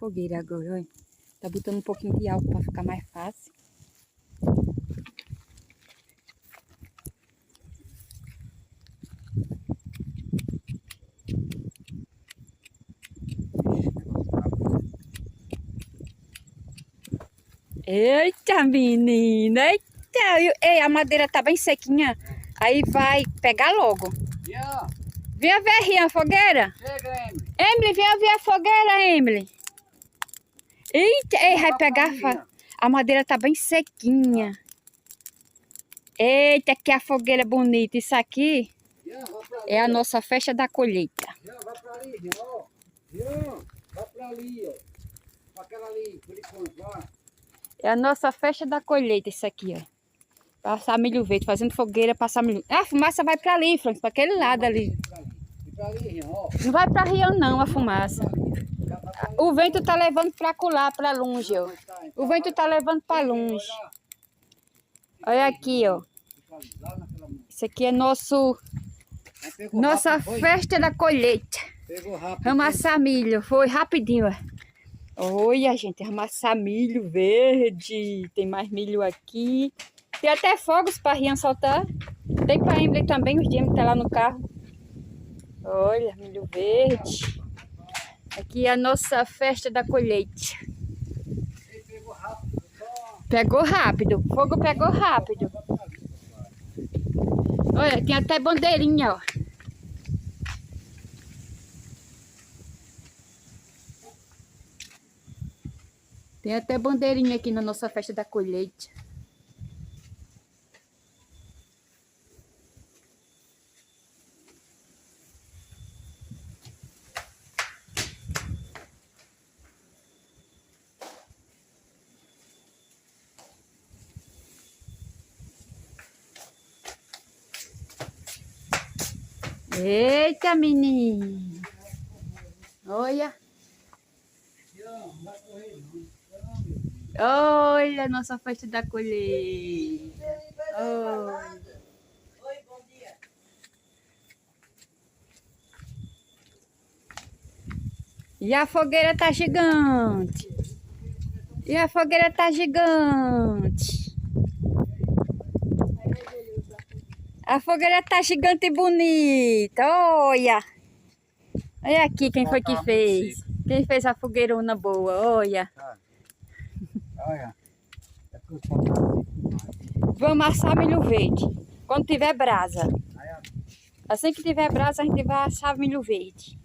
fogueira agora, olha. Tá botando um pouquinho de álcool para ficar mais fácil. Eita, menina! Eita! Ei, a madeira tá bem sequinha. Aí vai pegar logo. Venha ver aí a fogueira. Chega, Emily. Emily, venha ver a fogueira, Emily. Eita, ei, vai pegar. A madeira tá bem sequinha. Eita, que a fogueira bonita. Isso aqui é a nossa festa da colheita. Vai pra ali, ó. Vai pra ali, ó. Pra aquela ali, por enquanto, vai. É a nossa festa da colheita, isso aqui, ó. Passar milho verde, fazendo fogueira, passar milho. Ah, a fumaça vai pra ali, Frank, pra aquele lado ali. Pra ali, ó. Não vai pra Rio não, a fumaça. O vento tá levando pra colar, pra longe, ó. O vento tá levando pra longe. Olha aqui, ó. Isso aqui é nossa festa da colheita. Amassar milho, foi rapidinho, ó. Olha, gente, amassar milho verde. Tem mais milho aqui. Tem até fogos para Rian soltar. Tem para Emily também, os dias tá lá no carro. Olha, milho verde. Aqui é a nossa festa da colheita. Pegou rápido. O fogo pegou rápido. Olha, tem até bandeirinha, ó. Tem até bandeirinha aqui na nossa festa da colheita. Eita, menino! Olha! Olha a nossa festa da colheita! Olha! Oi, bom dia. E a fogueira tá gigante! E a fogueira tá gigante! A fogueira tá gigante e bonita! Olha! Olha aqui quem foi que fez! Quem fez a fogueirona boa, olha! Olha. Vamos assar milho verde. Quando tiver brasa. Assim que tiver brasa, a gente vai assar milho verde.